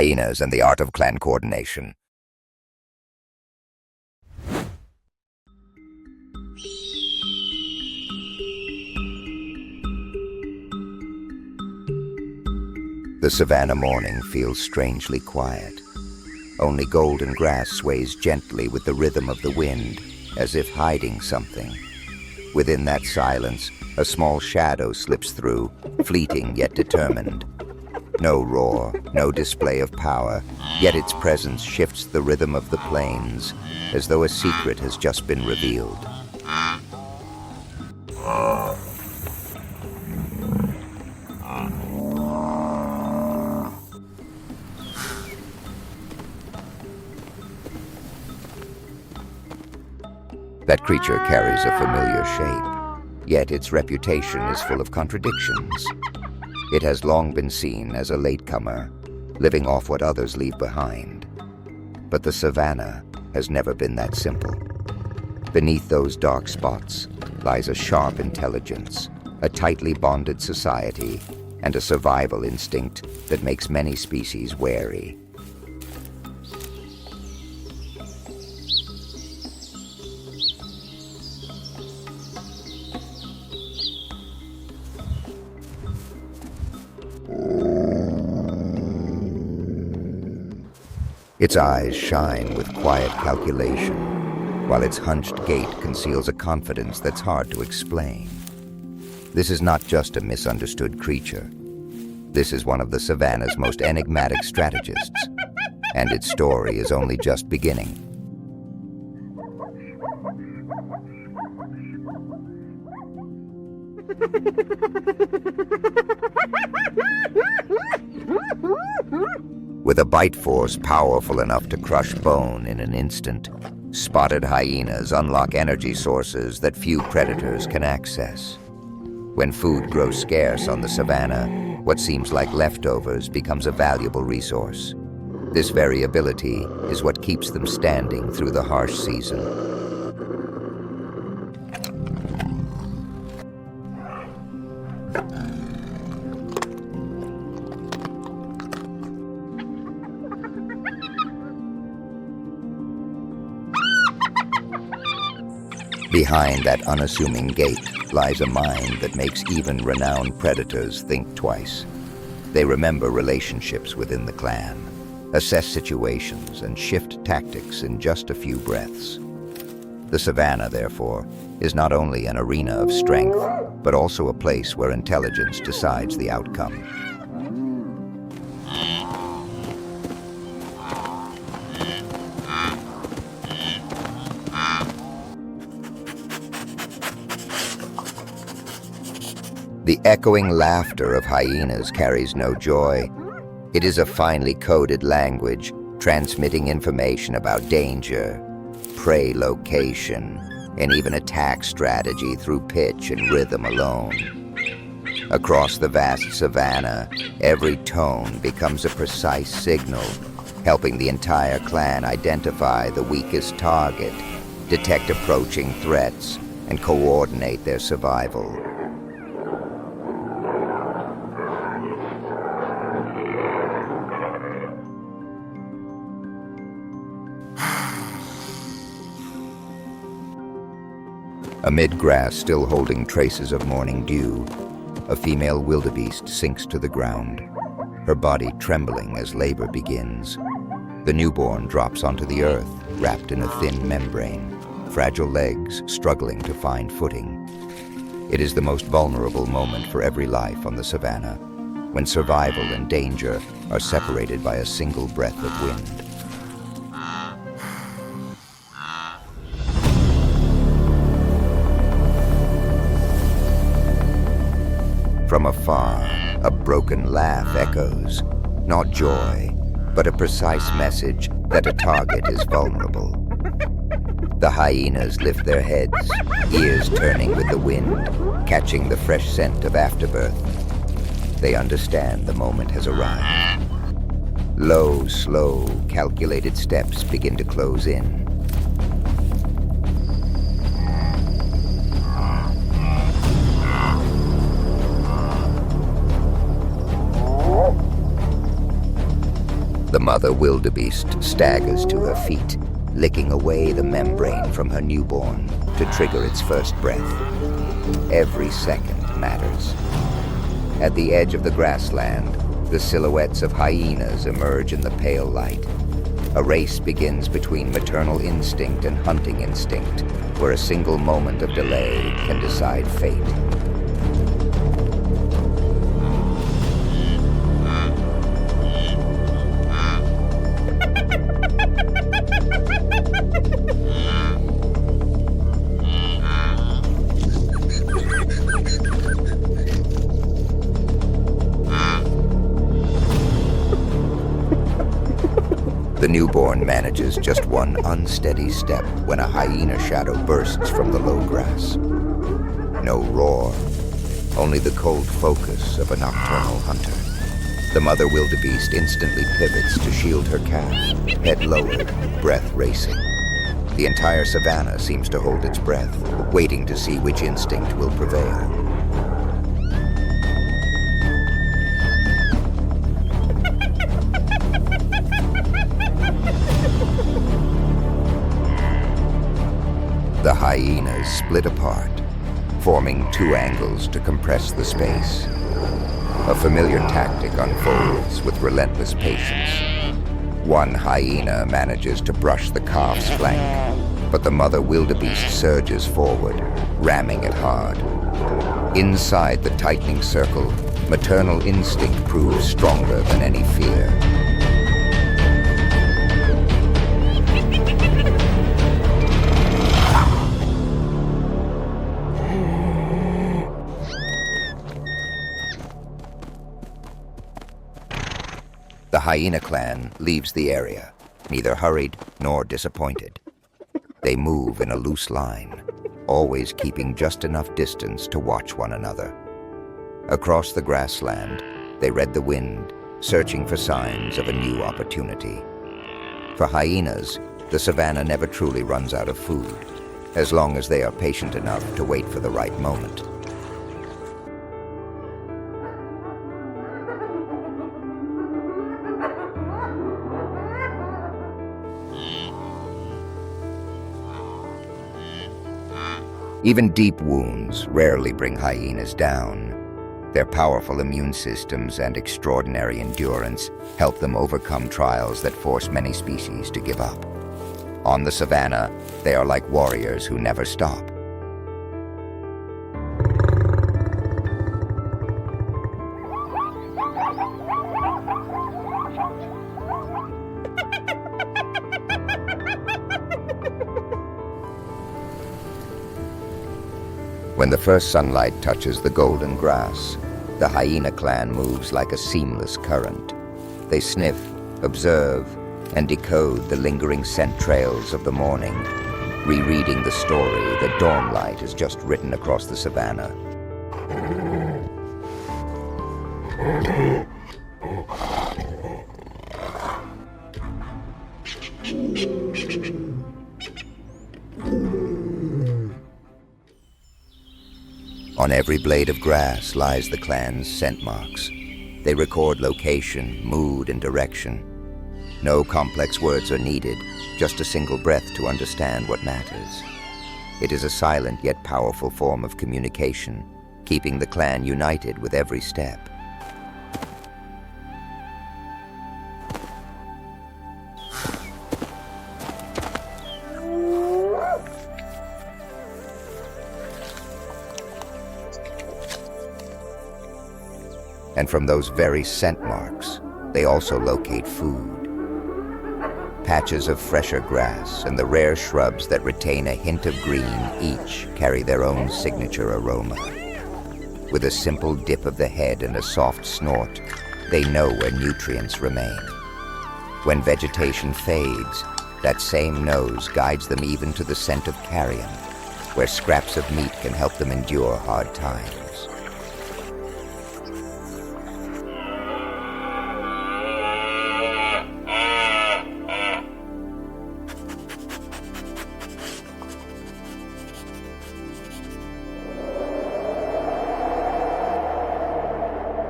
Hyenas and the art of clan coordination. The savanna morning feels strangely quiet. Only golden grass sways gently with the rhythm of the wind, as if hiding something. Within that silence, a small shadow slips through, fleeting yet determined. No roar, no display of power, yet its presence shifts the rhythm of the plains, as though a secret has just been revealed. That creature carries a familiar shape, yet its reputation is full of contradictions. It has long been seen as a latecomer, living off what others leave behind. But the savanna has never been that simple. Beneath those dark spots lies a sharp intelligence, a tightly bonded society, and a survival instinct that makes many species wary. Its eyes shine with quiet calculation, while its hunched gait conceals a confidence that's hard to explain. This is not just a misunderstood creature. This is one of the savanna's most enigmatic strategists, and its story is only just beginning. With a bite force powerful enough to crush bone in an instant, spotted hyenas unlock energy sources that few predators can access. When food grows scarce on the savanna, what seems like leftovers becomes a valuable resource. This variability is what keeps them standing through the harsh season. Behind that unassuming gait lies a mind that makes even renowned predators think twice. They remember relationships within the clan, assess situations, and shift tactics in just a few breaths. The savanna, therefore, is not only an arena of strength, but also a place where intelligence decides the outcome. The echoing laughter of hyenas carries no joy. It is a finely coded language, transmitting information about danger, prey location, and even attack strategy through pitch and rhythm alone. Across the vast savanna, every tone becomes a precise signal, helping the entire clan identify the weakest target, detect approaching threats, and coordinate their survival. Amid grass still holding traces of morning dew, a female wildebeest sinks to the ground, her body trembling as labor begins. The newborn drops onto the earth, wrapped in a thin membrane, fragile legs struggling to find footing. It is the most vulnerable moment for every life on the savanna, when survival and danger are separated by a single breath of wind. From afar, a broken laugh echoes, not joy, but a precise message that a target is vulnerable. The hyenas lift their heads, ears turning with the wind, catching the fresh scent of afterbirth. They understand the moment has arrived. Low, slow, calculated steps begin to close in. The mother wildebeest staggers to her feet, licking away the membrane from her newborn to trigger its first breath. Every second matters. At the edge of the grassland, the silhouettes of hyenas emerge in the pale light. A race begins between maternal instinct and hunting instinct, where a single moment of delay can decide fate. The newborn manages just one unsteady step when a hyena shadow bursts from the low grass. No roar, only the cold focus of a nocturnal hunter. The mother wildebeest instantly pivots to shield her calf, head lowered, breath racing. The entire savanna seems to hold its breath, waiting to see which instinct will prevail. The hyenas split apart, forming two angles to compress the space. A familiar tactic unfolds with relentless patience. One hyena manages to brush the calf's flank, but the mother wildebeest surges forward, ramming it hard. Inside the tightening circle, maternal instinct proves stronger than any fear. The hyena clan leaves the area, neither hurried nor disappointed. They move in a loose line, always keeping just enough distance to watch one another. Across the grassland, they read the wind, searching for signs of a new opportunity. For hyenas, the savanna never truly runs out of food, as long as they are patient enough to wait for the right moment. Even deep wounds rarely bring hyenas down. Their powerful immune systems and extraordinary endurance help them overcome trials that force many species to give up. On the savanna, they are like warriors who never stop. When the first sunlight touches the golden grass, the hyena clan moves like a seamless current. They sniff, observe, and decode the lingering scent trails of the morning, rereading the story that dawnlight has just written across the savanna. On every blade of grass lies the clan's scent marks. They record location, mood, and direction. No complex words are needed, just a single breath to understand what matters. It is a silent yet powerful form of communication, keeping the clan united with every step. And from those very scent marks, they also locate food. Patches of fresher grass and the rare shrubs that retain a hint of green each carry their own signature aroma. With a simple dip of the head and a soft snort, they know where nutrients remain. When vegetation fades, that same nose guides them even to the scent of carrion, where scraps of meat can help them endure hard times.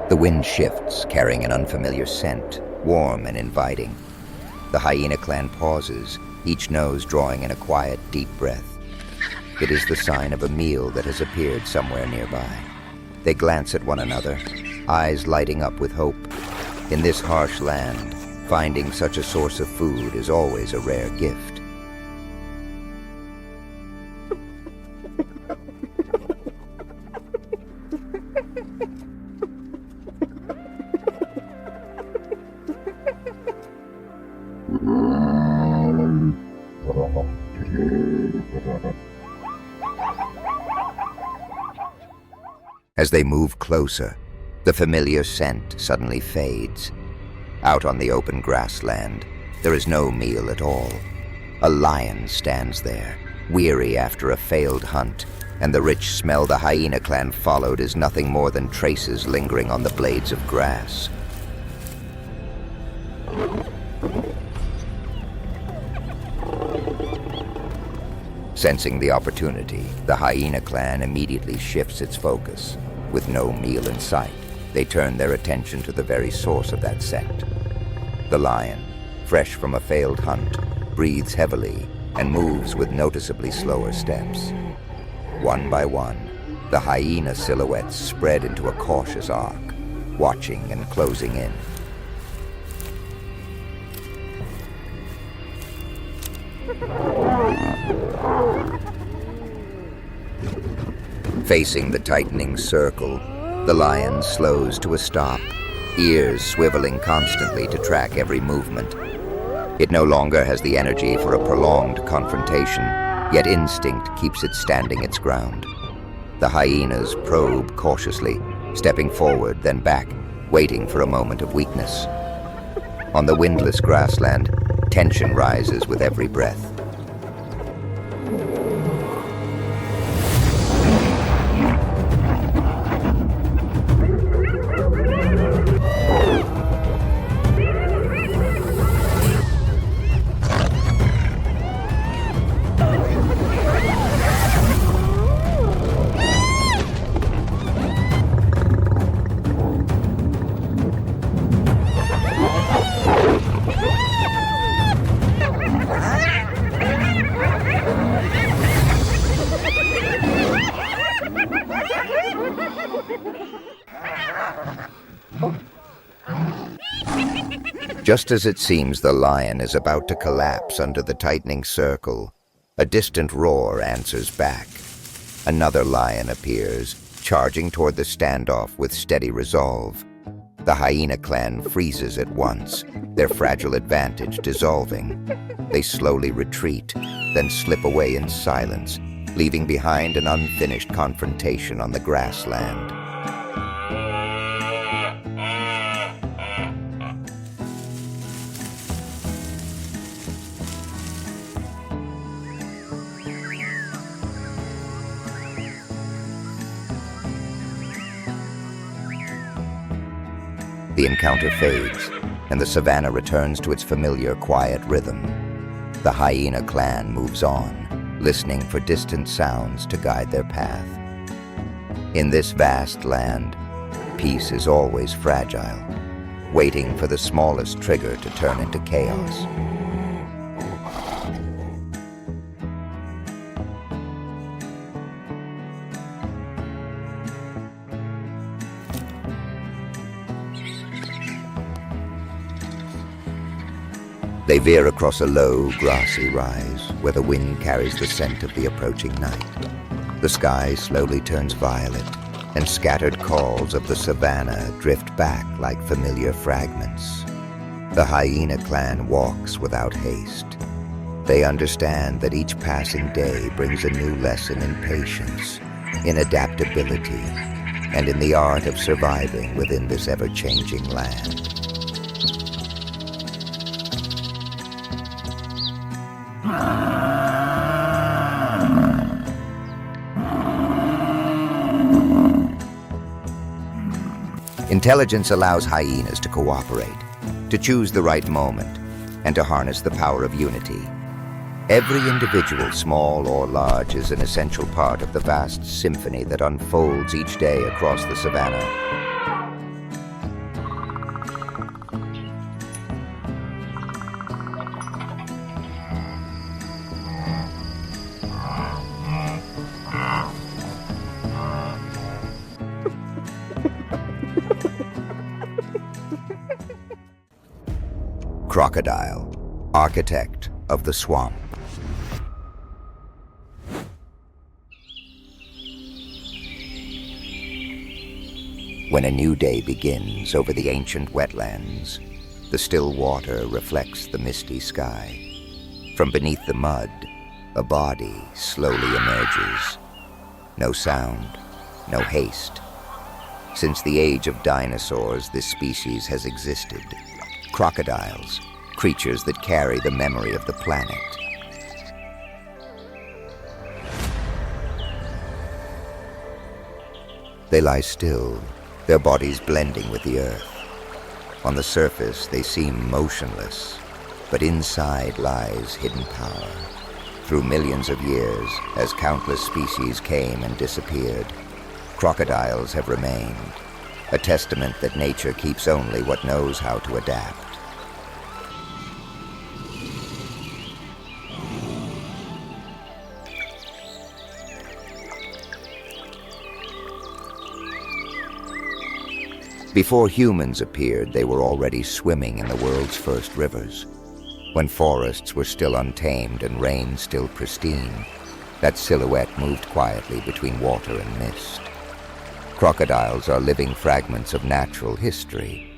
The wind shifts, carrying an unfamiliar scent, warm and inviting. The hyena clan pauses, each nose drawing in a quiet, deep breath. It is the sign of a meal that has appeared somewhere nearby. They glance at one another, eyes lighting up with hope. In this harsh land, finding such a source of food is always a rare gift. As they move closer, the familiar scent suddenly fades. Out on the open grassland, there is no meal at all. A lion stands there, weary after a failed hunt, and the rich smell the hyena clan followed is nothing more than traces lingering on the blades of grass. Sensing the opportunity, the hyena clan immediately shifts its focus. With no meal in sight, they turn their attention to the very source of that scent. The lion, fresh from a failed hunt, breathes heavily and moves with noticeably slower steps. One by one, the hyena silhouettes spread into a cautious arc, watching and closing in. Facing the tightening circle, the lion slows to a stop, ears swiveling constantly to track every movement. It no longer has the energy for a prolonged confrontation, yet instinct keeps it standing its ground. The hyenas probe cautiously, stepping forward, then back, waiting for a moment of weakness. On the windless grassland, tension rises with every breath. Just as it seems the lion is about to collapse under the tightening circle, a distant roar answers back. Another lion appears, charging toward the standoff with steady resolve. The hyena clan freezes at once, their fragile advantage dissolving. They slowly retreat, then slip away in silence, leaving behind an unfinished confrontation on the grassland. The encounter fades, and the savanna returns to its familiar, quiet rhythm. The hyena clan moves on, listening for distant sounds to guide their path. In this vast land, peace is always fragile, waiting for the smallest trigger to turn into chaos. They veer across a low, grassy rise where the wind carries the scent of the approaching night. The sky slowly turns violet, and scattered calls of the savanna drift back like familiar fragments. The hyena clan walks without haste. They understand that each passing day brings a new lesson in patience, in adaptability, and in the art of surviving within this ever-changing land. Intelligence allows hyenas to cooperate, to choose the right moment, and to harness the power of unity. Every individual, small or large, is an essential part of the vast symphony that unfolds each day across the savanna. Crocodile, architect of the swamp. When a new day begins over the ancient wetlands, the still water reflects the misty sky. From beneath the mud, a body slowly emerges. No sound, no haste. Since the age of dinosaurs, this species has existed. Crocodiles, creatures that carry the memory of the planet. They lie still, their bodies blending with the earth. On the surface, they seem motionless, but inside lies hidden power. Through millions of years, as countless species came and disappeared, crocodiles have remained, a testament that nature keeps only what knows how to adapt. Before humans appeared, they were already swimming in the world's first rivers. When forests were still untamed and rain still pristine, that silhouette moved quietly between water and mist. Crocodiles are living fragments of natural history.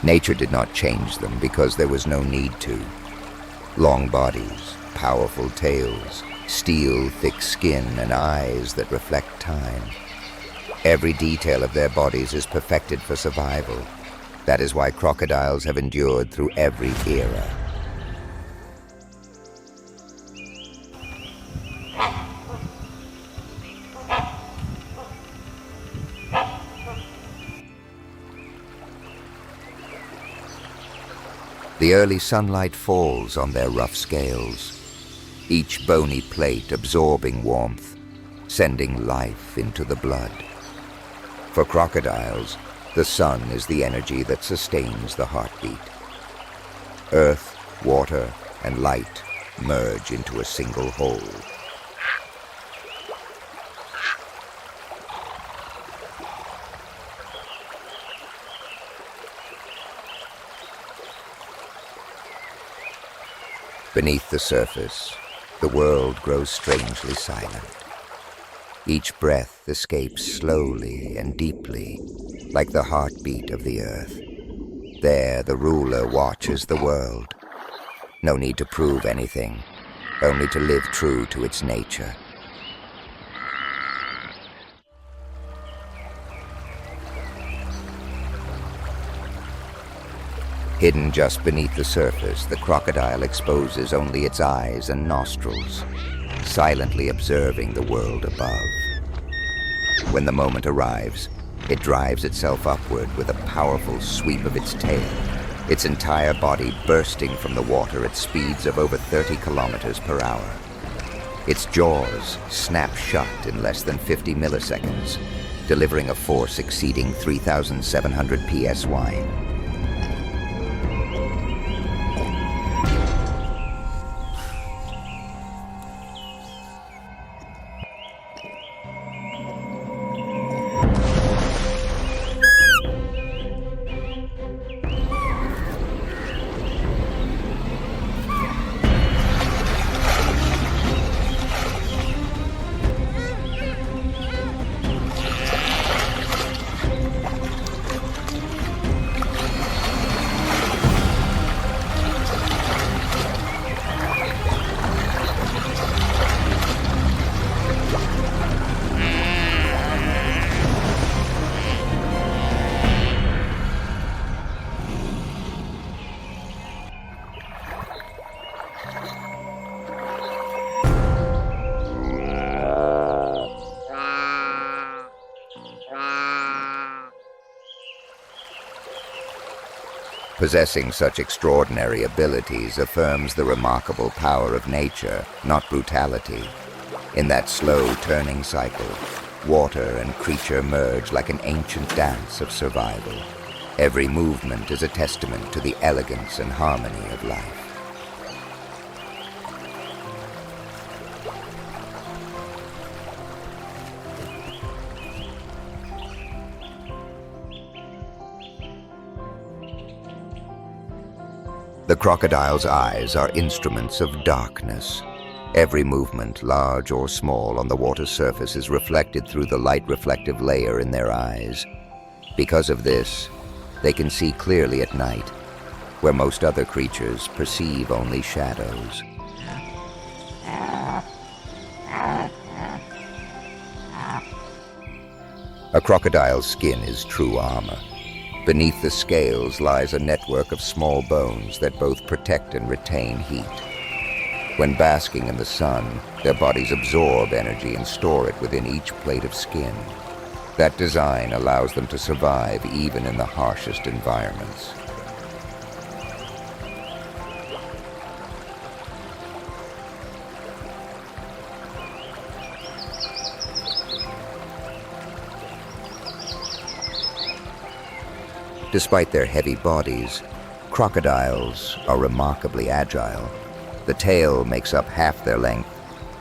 Nature did not change them because there was no need to. Long bodies, powerful tails, steel-thick skin, and eyes that reflect time. Every detail of their bodies is perfected for survival. That is why crocodiles have endured through every era. The early sunlight falls on their rough scales, each bony plate absorbing warmth, sending life into the blood. For crocodiles, the sun is the energy that sustains the heartbeat. Earth, water, and light merge into a single whole. Beneath the surface, the world grows strangely silent. Each breath escapes slowly and deeply, like the heartbeat of the earth. There, the ruler watches the world. No need to prove anything, only to live true to its nature. Hidden just beneath the surface, the crocodile exposes only its eyes and nostrils, silently observing the world above. When the moment arrives, it drives itself upward with a powerful sweep of its tail, its entire body bursting from the water at speeds of over 30 kilometers per hour. Its jaws snap shut in less than 50 milliseconds, delivering a force exceeding 3,700 psi. Possessing such extraordinary abilities affirms the remarkable power of nature, not brutality. In that slow turning cycle, water and creature merge like an ancient dance of survival. Every movement is a testament to the elegance and harmony of life. The crocodile's eyes are instruments of darkness. Every movement, large or small, on the water's surface is reflected through the light-reflective layer in their eyes. Because of this, they can see clearly at night, where most other creatures perceive only shadows. A crocodile's skin is true armor. Beneath the scales lies a network of small bones that both protect and retain heat. When basking in the sun, their bodies absorb energy and store it within each plate of skin. That design allows them to survive even in the harshest environments. Despite their heavy bodies, crocodiles are remarkably agile. The tail makes up half their length,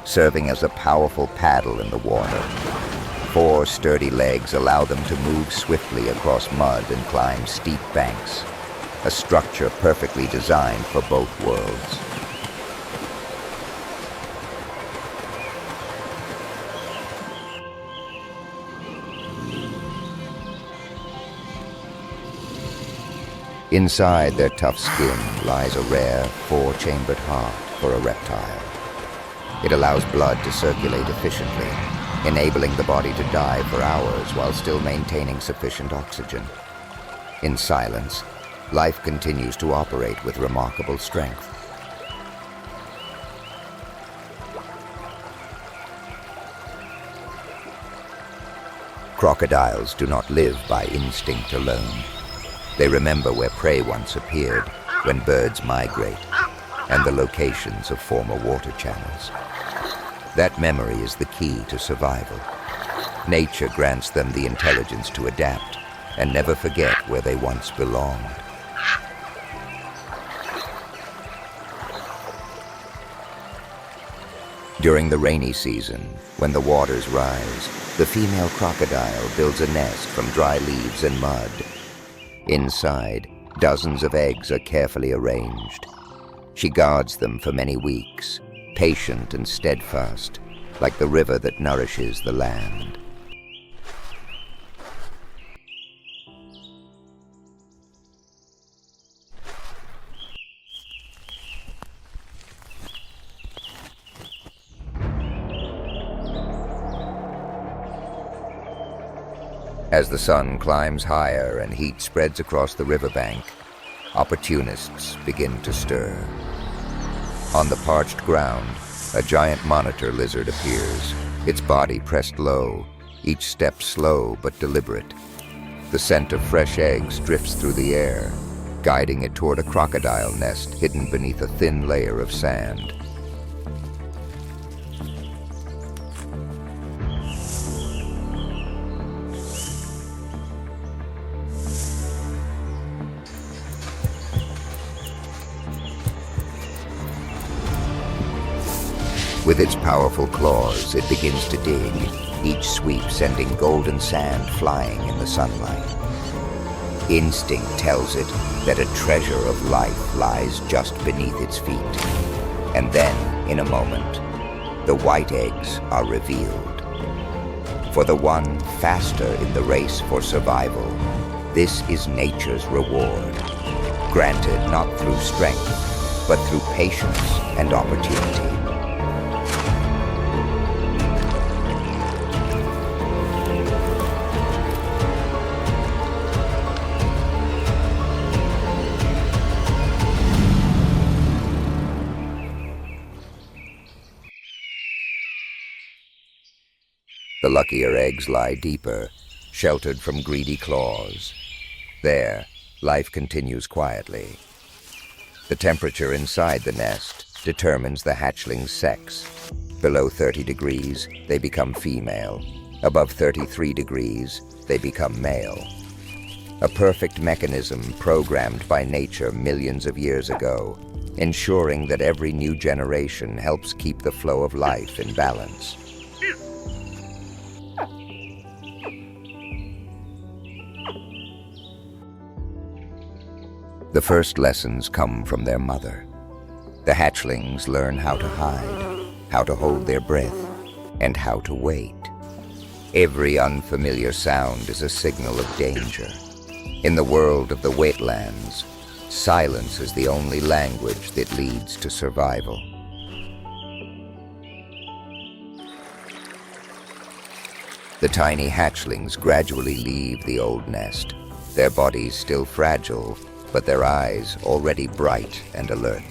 serving as a powerful paddle in the water. 4 sturdy legs allow them to move swiftly across mud and climb steep banks, a structure perfectly designed for both worlds. Inside their tough skin lies a rare 4-chambered heart for a reptile. It allows blood to circulate efficiently, enabling the body to dive for hours while still maintaining sufficient oxygen. In silence, life continues to operate with remarkable strength. Crocodiles do not live by instinct alone. They remember where prey once appeared, when birds migrate, and the locations of former water channels. That memory is the key to survival. Nature grants them the intelligence to adapt and never forget where they once belonged. During the rainy season, when the waters rise, the female crocodile builds a nest from dry leaves and mud. Inside, dozens of eggs are carefully arranged. She guards them for many weeks, patient and steadfast, like the river that nourishes the land. As the sun climbs higher and heat spreads across the riverbank, opportunists begin to stir. On the parched ground, a giant monitor lizard appears, its body pressed low, each step slow but deliberate. The scent of fresh eggs drifts through the air, guiding it toward a crocodile nest hidden beneath a thin layer of sand. With its powerful claws, it begins to dig, each sweep sending golden sand flying in the sunlight. Instinct tells it that a treasure of life lies just beneath its feet. And then, in a moment, the white eggs are revealed. For the one faster in the race for survival, this is nature's reward, granted not through strength, but through patience and opportunity. The luckier eggs lie deeper, sheltered from greedy claws. There, life continues quietly. The temperature inside the nest determines the hatchling's sex. Below 30 degrees, they become female. Above 33 degrees, they become male. A perfect mechanism programmed by nature millions of years ago, ensuring that every new generation helps keep the flow of life in balance. The first lessons come from their mother. The hatchlings learn how to hide, how to hold their breath, and how to wait. Every unfamiliar sound is a signal of danger. In the world of the wetlands, silence is the only language that leads to survival. The tiny hatchlings gradually leave the old nest, their bodies still fragile, but their eyes already bright and alert.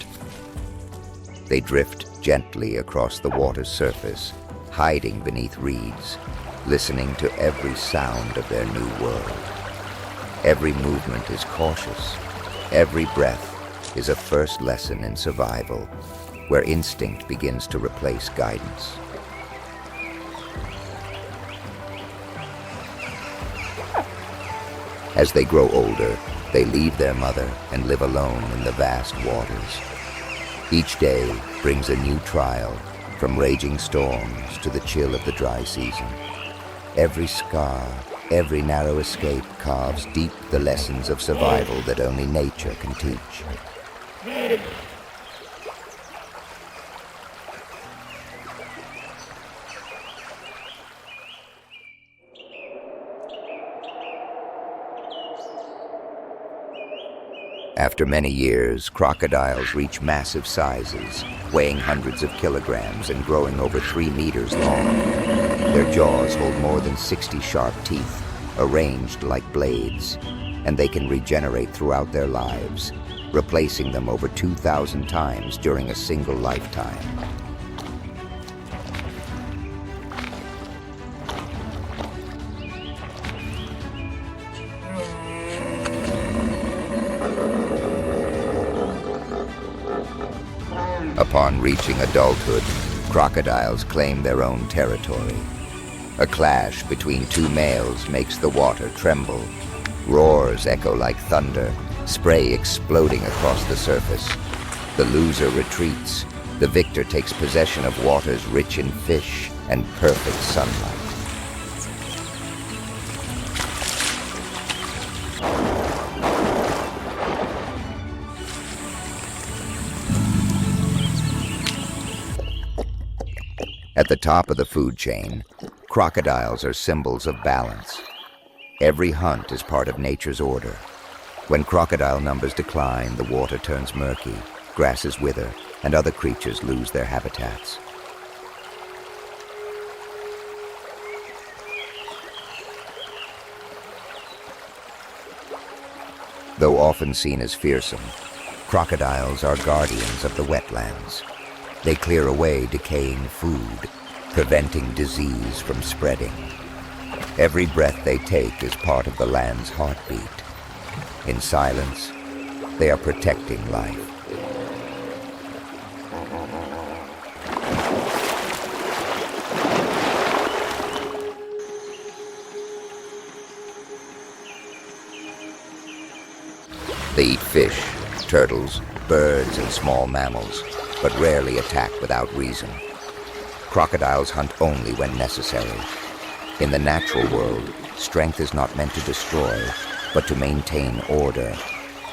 They drift gently across the water's surface, hiding beneath reeds, listening to every sound of their new world. Every movement is cautious. Every breath is a first lesson in survival, where instinct begins to replace guidance. As they grow older, they leave their mother and live alone in the vast waters. Each day brings a new trial, from raging storms to the chill of the dry season. Every scar, every narrow escape carves deep the lessons of survival that only nature can teach. After many years, crocodiles reach massive sizes, weighing hundreds of kilograms and growing over 3 meters long. Their jaws hold more than 60 sharp teeth, arranged like blades, and they can regenerate throughout their lives, replacing them over 2,000 times during a single lifetime. Upon reaching adulthood, crocodiles claim their own territory. A clash between two males makes the water tremble. Roars echo like thunder, spray exploding across the surface. The loser retreats. The victor takes possession of waters rich in fish and perfect sunlight. At the top of the food chain, crocodiles are symbols of balance. Every hunt is part of nature's order. When crocodile numbers decline, the water turns murky, grasses wither, and other creatures lose their habitats. Though often seen as fearsome, crocodiles are guardians of the wetlands. They clear away decaying food, preventing disease from spreading. Every breath they take is part of the land's heartbeat. In silence, they are protecting life. They eat fish, turtles, birds, and small mammals, but rarely attack without reason. Crocodiles hunt only when necessary. In the natural world, strength is not meant to destroy, but to maintain order.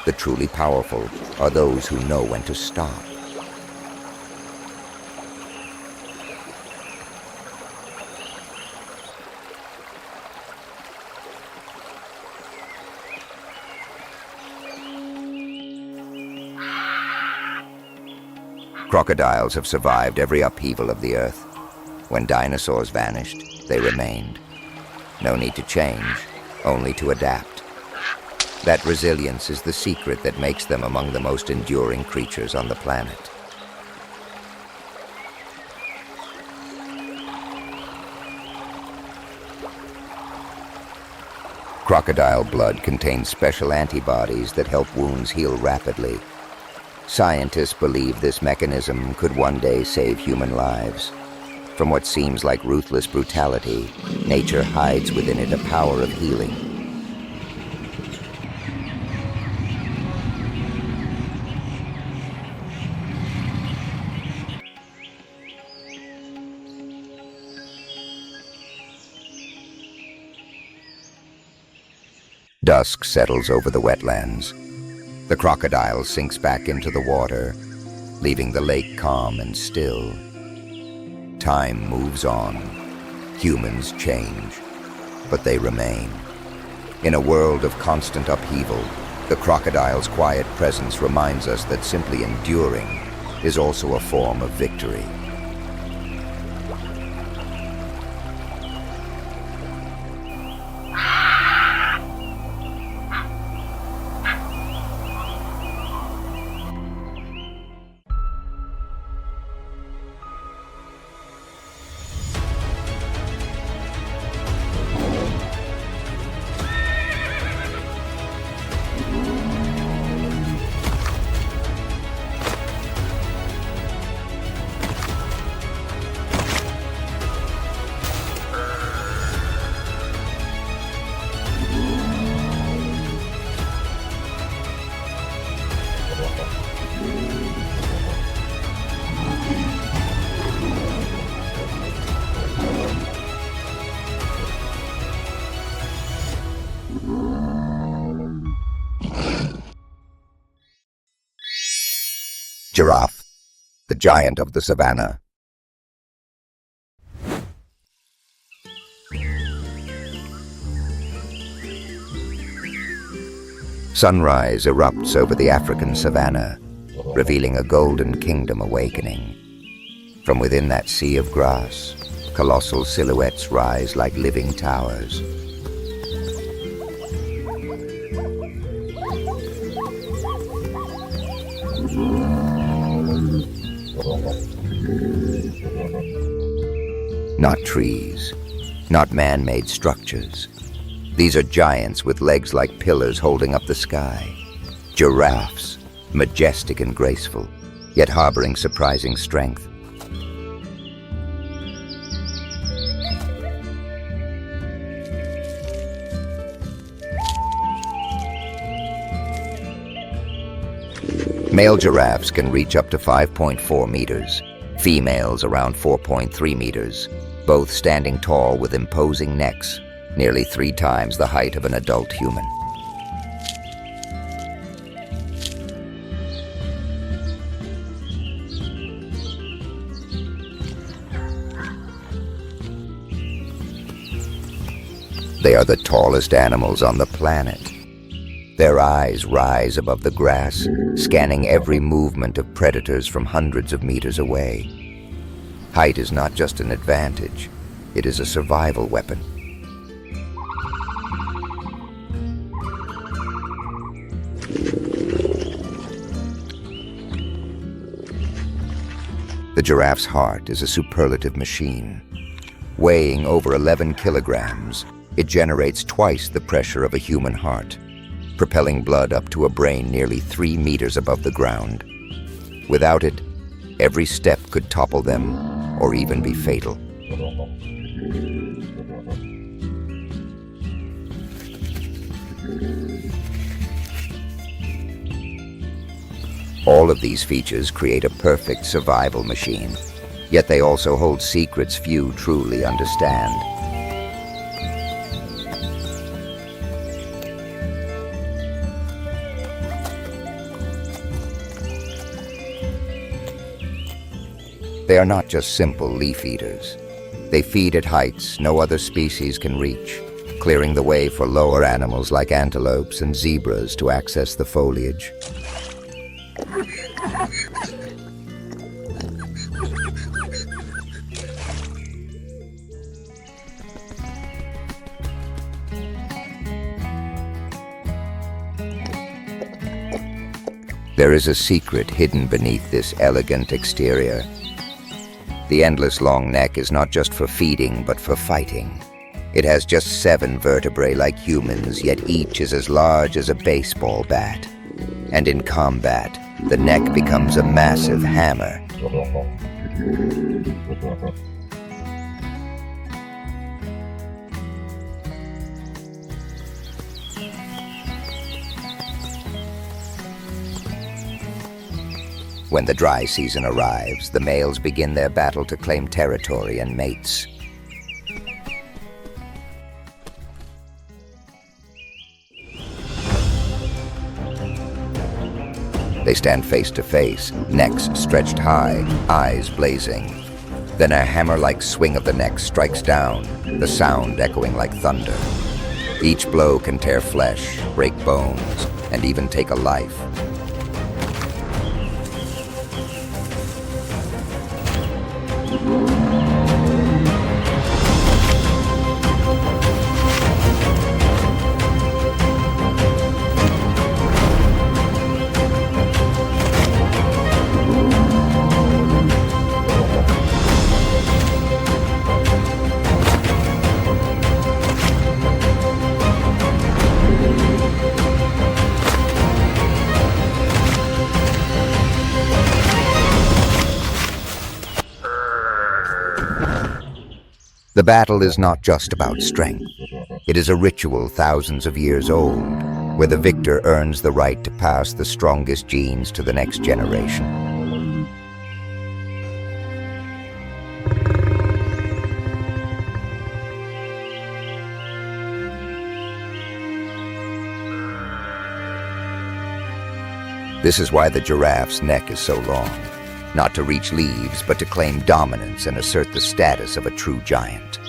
The truly powerful are those who know when to stop. Crocodiles have survived every upheaval of the earth. When dinosaurs vanished, they remained. No need to change, only to adapt. That resilience is the secret that makes them among the most enduring creatures on the planet. Crocodile blood contains special antibodies that help wounds heal rapidly. Scientists believe this mechanism could one day save human lives. From what seems like ruthless brutality, nature hides within it a power of healing. Dusk settles over the wetlands. The crocodile sinks back into the water, leaving the lake calm and still. Time moves on. Humans change, but they remain. In a world of constant upheaval, the crocodile's quiet presence reminds us that simply enduring is also a form of victory. Giraffe, the giant of the savanna. Sunrise erupts over the African savanna, revealing a golden kingdom awakening. From within that sea of grass, colossal silhouettes rise like living towers. Not trees, not man-made structures. These are giants with legs like pillars holding up the sky. Giraffes, majestic and graceful, yet harboring surprising strength. Male giraffes can reach up to 5.4 meters, females around 4.3 meters, both standing tall with imposing necks, nearly 3 times the height of an adult human. They are the tallest animals on the planet. Their eyes rise above the grass, scanning every movement of predators from hundreds of meters away. Height is not just an advantage, it is a survival weapon. The giraffe's heart is a superlative machine. Weighing over 11 kilograms, it generates twice the pressure of a human heart, propelling blood up to a brain nearly 3 meters above the ground. Without it, every step could topple them or even be fatal. All of these features create a perfect survival machine, yet they also hold secrets few truly understand. They are not just simple leaf eaters. They feed at heights no other species can reach, clearing the way for lower animals like antelopes and zebras to access the foliage. There is a secret hidden beneath this elegant exterior. The endless long neck is not just for feeding, but for fighting. It has just 7 vertebrae like humans, yet each is as large as a baseball bat. And in combat, the neck becomes a massive hammer. When the dry season arrives, the males begin their battle to claim territory and mates. They stand face to face, necks stretched high, eyes blazing. Then a hammer-like swing of the neck strikes down, the sound echoing like thunder. Each blow can tear flesh, break bones, and even take a life. The battle is not just about strength. It is a ritual thousands of years old, where the victor earns the right to pass the strongest genes to the next generation. This is why the giraffe's neck is so long. Not to reach leaves, but to claim dominance and assert the status of a true giant.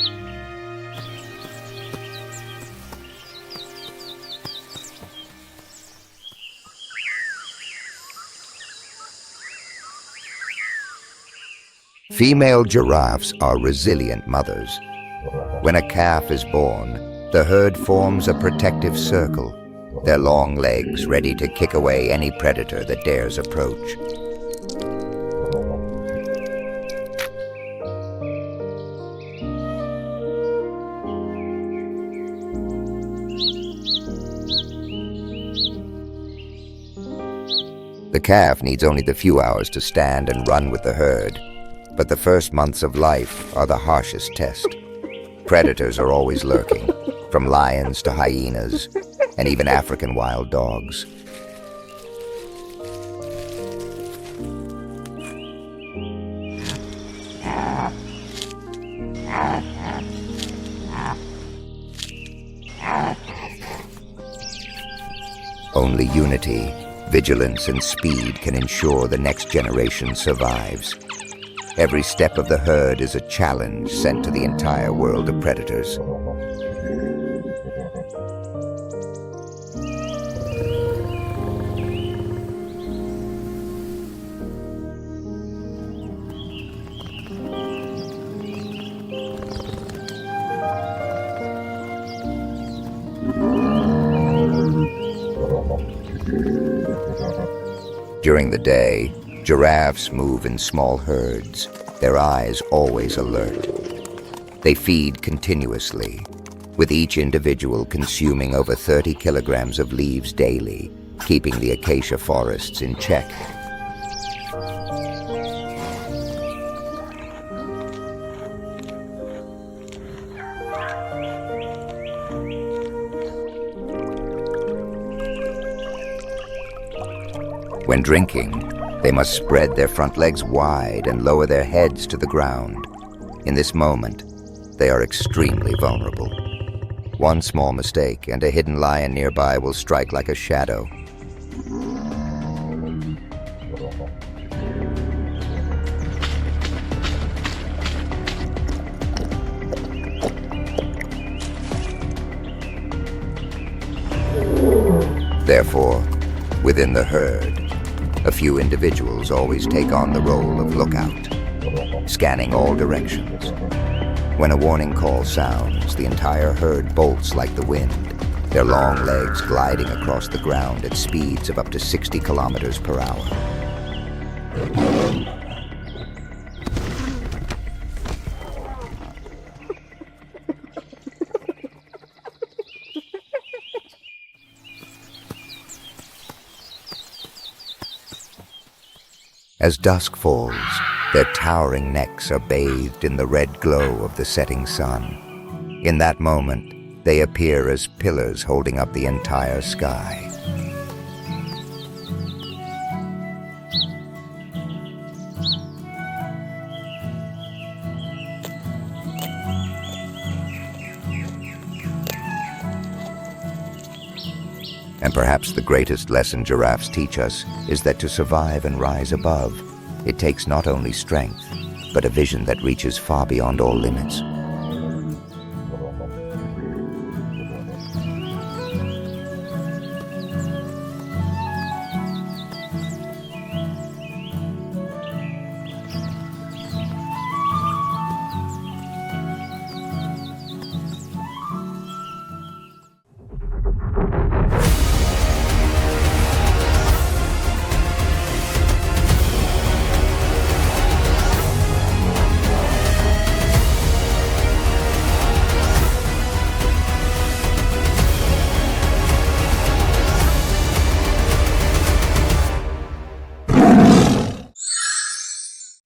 Female giraffes are resilient mothers. When a calf is born, the herd forms a protective circle, their long legs ready to kick away any predator that dares approach. The calf needs only the few hours to stand and run with the herd, but the first months of life are the harshest test. Predators are always lurking, from lions to hyenas, and even African wild dogs. Only unity, vigilance, and speed can ensure the next generation survives. Every step of the herd is a challenge sent to the entire world of predators. During the day, giraffes move in small herds, their eyes always alert. They feed continuously, with each individual consuming over 30 kilograms of leaves daily, keeping the acacia forests in check. When drinking, they must spread their front legs wide and lower their heads to the ground. In this moment, they are extremely vulnerable. One small mistake, and a hidden lion nearby will strike like a shadow. Therefore, within the herd, a few individuals always take on the role of lookout, scanning all directions. When a warning call sounds, the entire herd bolts like the wind, their long legs gliding across the ground at speeds of up to 60 kilometers per hour. As dusk falls, their towering necks are bathed in the red glow of the setting sun. In that moment, they appear as pillars holding up the entire sky. And perhaps the greatest lesson giraffes teach us is that to survive and rise above, it takes not only strength, but a vision that reaches far beyond all limits.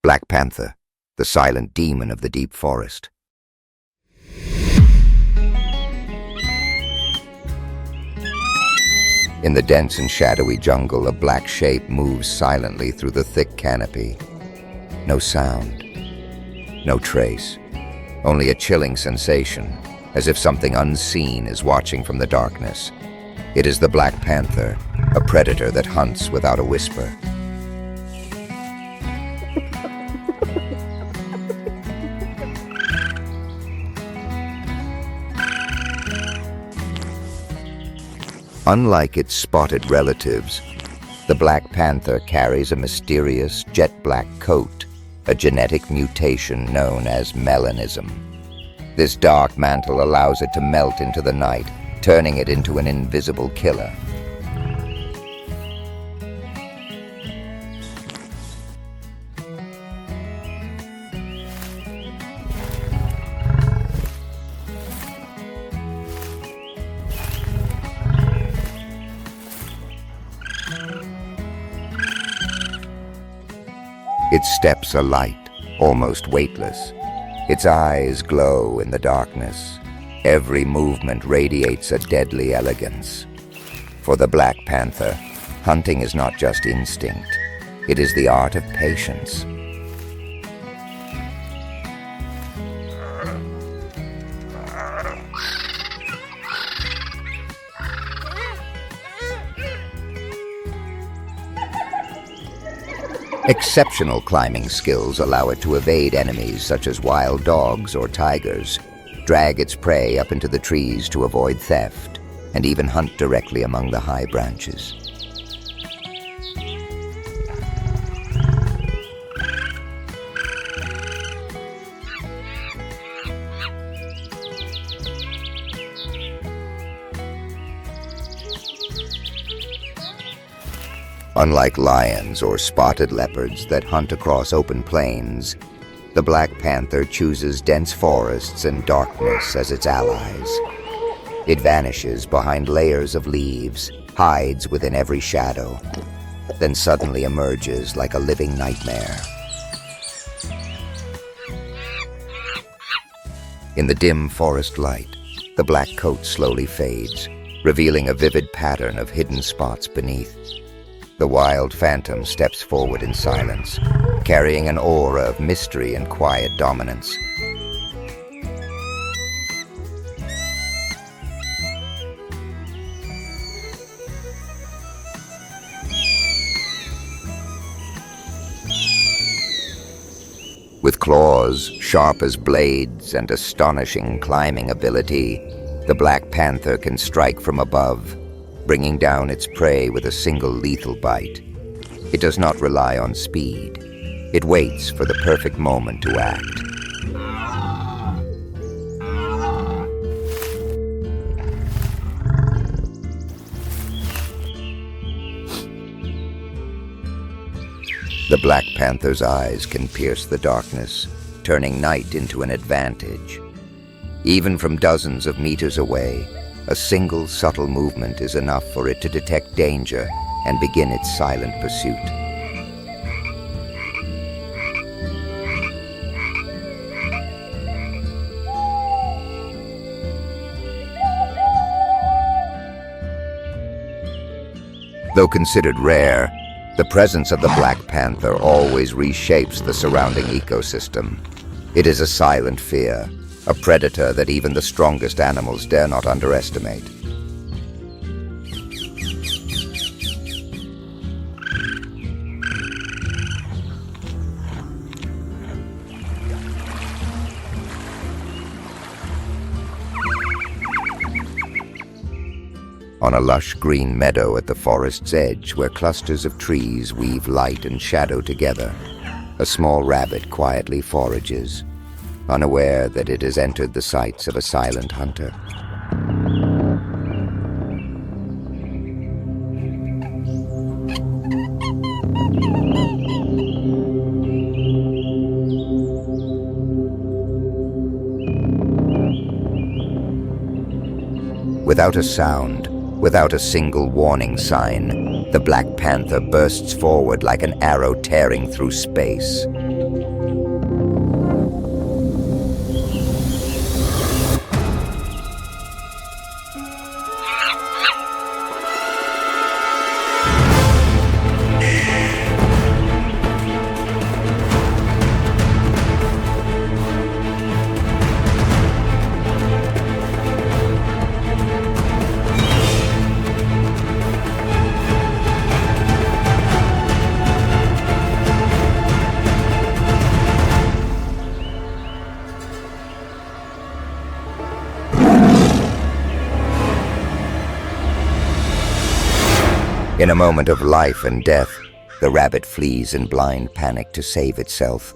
Black Panther, the silent demon of the deep forest. In the dense and shadowy jungle, a black shape moves silently through the thick canopy. No sound, no trace, only a chilling sensation, as if something unseen is watching from the darkness. It is the Black Panther, a predator that hunts without a whisper. Unlike its spotted relatives, the Black Panther carries a mysterious jet-black coat, a genetic mutation known as melanism. This dark mantle allows it to melt into the night, turning it into an invisible killer. Its steps are light, almost weightless. Its eyes glow in the darkness. Every movement radiates a deadly elegance. For the Black Panther, hunting is not just instinct. It is the art of patience. Exceptional climbing skills allow it to evade enemies such as wild dogs or tigers, drag its prey up into the trees to avoid theft, and even hunt directly among the high branches. Unlike lions or spotted leopards that hunt across open plains, the Black Panther chooses dense forests and darkness as its allies. It vanishes behind layers of leaves, hides within every shadow, then suddenly emerges like a living nightmare. In the dim forest light, the black coat slowly fades, revealing a vivid pattern of hidden spots beneath. The wild phantom steps forward in silence, carrying an aura of mystery and quiet dominance. With claws sharp as blades and astonishing climbing ability, the Black Panther can strike from above, bringing down its prey with a single lethal bite. It does not rely on speed. It waits for the perfect moment to act. The Black Panther's eyes can pierce the darkness, turning night into an advantage. Even from dozens of meters away, a single subtle movement is enough for it to detect danger and begin its silent pursuit. Though considered rare, the presence of the Black Panther always reshapes the surrounding ecosystem. It is a silent fear, a predator that even the strongest animals dare not underestimate. On a lush green meadow at the forest's edge, where clusters of trees weave light and shadow together, a small rabbit quietly forages, unaware that it has entered the sights of a silent hunter. Without a sound, without a single warning sign, the Black Panther bursts forward like an arrow tearing through space. In a moment of life and death, the rabbit flees in blind panic to save itself.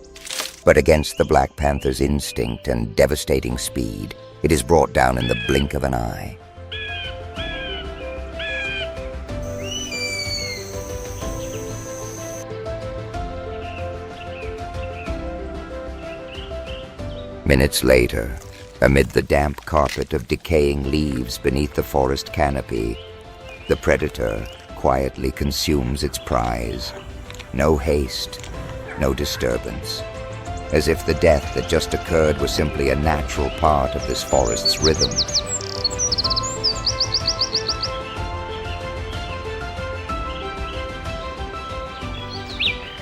But against the Black Panther's instinct and devastating speed, it is brought down in the blink of an eye. Minutes later, amid the damp carpet of decaying leaves beneath the forest canopy, the predator quietly consumes its prize. No haste, no disturbance, as if the death that just occurred was simply a natural part of this forest's rhythm.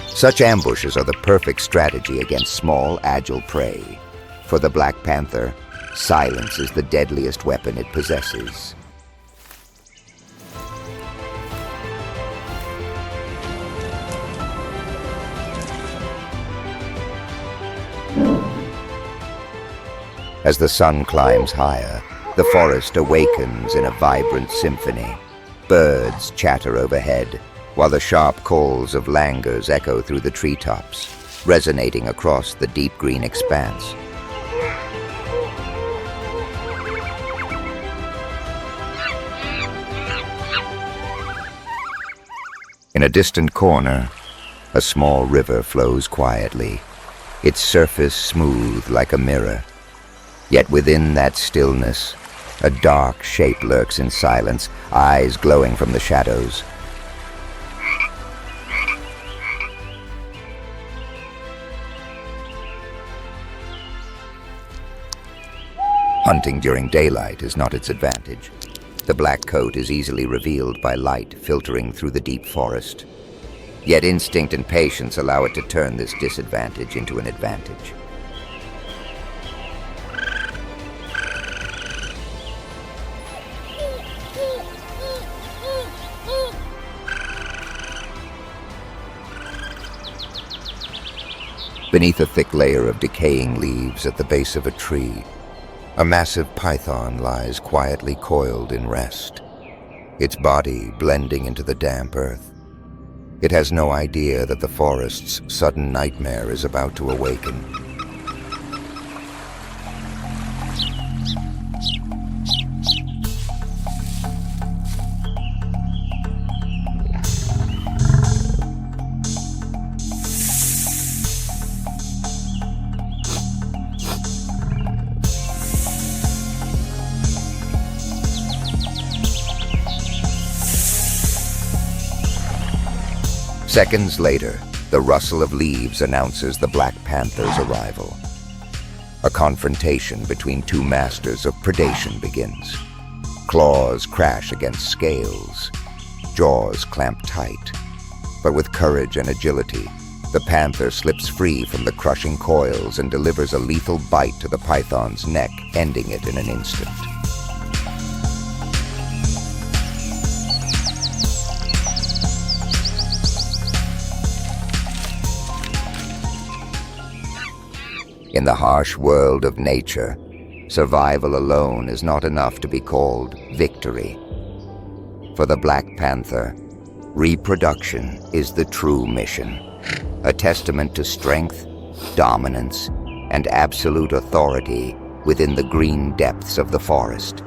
Such ambushes are the perfect strategy against small, agile prey. For the Black Panther, silence is the deadliest weapon it possesses. As the sun climbs higher, the forest awakens in a vibrant symphony. Birds chatter overhead, while the sharp calls of langurs echo through the treetops, resonating across the deep green expanse. In a distant corner, a small river flows quietly, its surface smooth like a mirror. Yet within that stillness, a dark shape lurks in silence, eyes glowing from the shadows. Hunting during daylight is not its advantage. The black coat is easily revealed by light filtering through the deep forest. Yet instinct and patience allow it to turn this disadvantage into an advantage. Beneath a thick layer of decaying leaves at the base of a tree, a massive python lies quietly coiled in rest, its body blending into the damp earth. It has no idea that the forest's sudden nightmare is about to awaken. Seconds later, the rustle of leaves announces the Black Panther's arrival. A confrontation between two masters of predation begins. Claws crash against scales, jaws clamp tight. But with courage and agility, the panther slips free from the crushing coils and delivers a lethal bite to the python's neck, ending it in an instant. In the harsh world of nature, survival alone is not enough to be called victory. For the Black Panther, reproduction is the true mission, a testament to strength, dominance, and absolute authority within the green depths of the forest.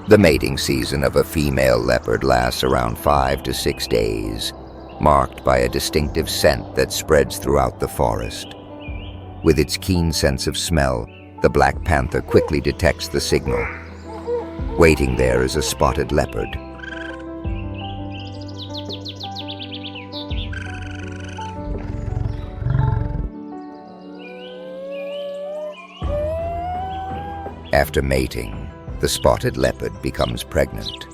The mating season of a female leopard lasts around 5 to 6 days, marked by a distinctive scent that spreads throughout the forest. With its keen sense of smell, the Black Panther quickly detects the signal. Waiting there is a spotted leopard. After mating, the spotted leopard becomes pregnant.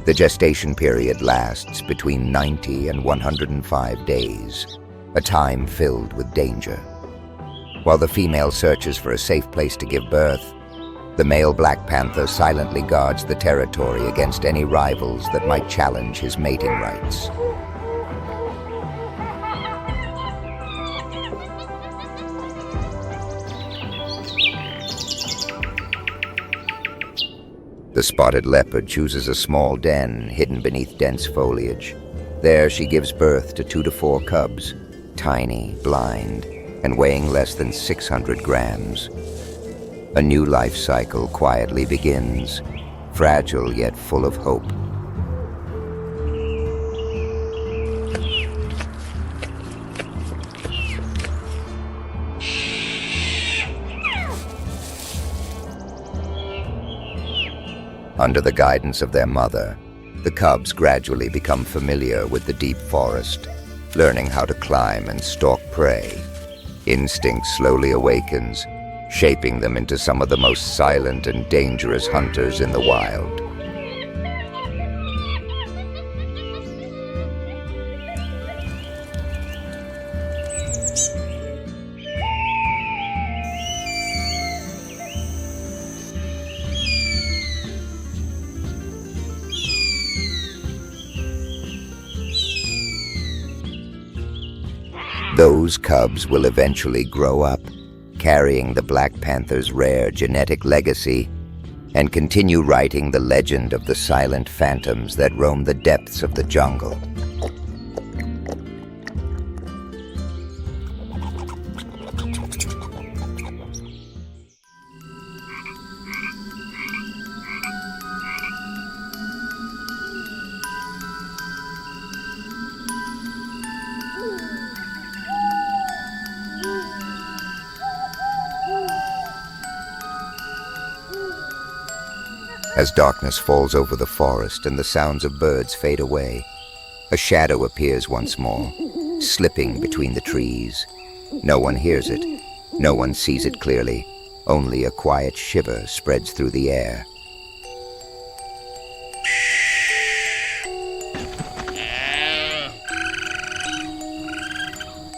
The gestation period lasts between 90 and 105 days, a time filled with danger. While the female searches for a safe place to give birth, the male Black Panther silently guards the territory against any rivals that might challenge his mating rights. The spotted leopard chooses a small den hidden beneath dense foliage. There she gives birth to 2 to 4 cubs, tiny, blind, and weighing less than 600 grams. A new life cycle quietly begins, fragile yet full of hope. Under the guidance of their mother, the cubs gradually become familiar with the deep forest, learning how to climb and stalk prey. Instinct slowly awakens, shaping them into some of the most silent and dangerous hunters in the wild. Those cubs will eventually grow up, carrying the Black Panther's rare genetic legacy, and continue writing the legend of the silent phantoms that roam the depths of the jungle. As darkness falls over the forest and the sounds of birds fade away, a shadow appears once more, slipping between the trees. No one hears it, no one sees it clearly, only a quiet shiver spreads through the air.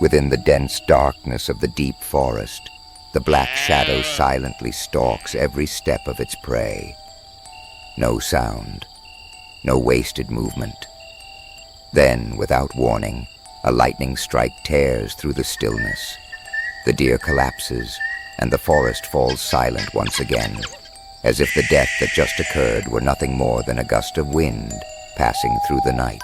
Within the dense darkness of the deep forest, the black shadow silently stalks every step of its prey. No sound, no wasted movement. Then, without warning, a lightning strike tears through the stillness. The deer collapses, and the forest falls silent once again, as if the death that just occurred were nothing more than a gust of wind passing through the night.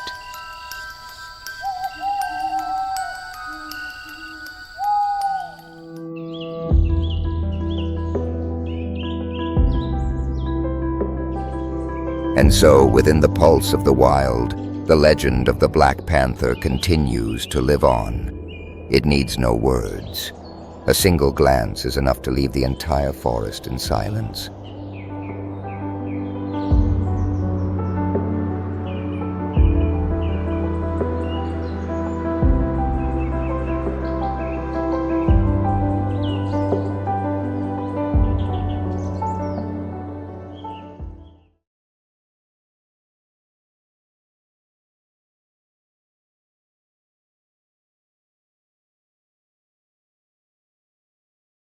And so, within the pulse of the wild, the legend of the Black Panther continues to live on. It needs no words. A single glance is enough to leave the entire forest in silence.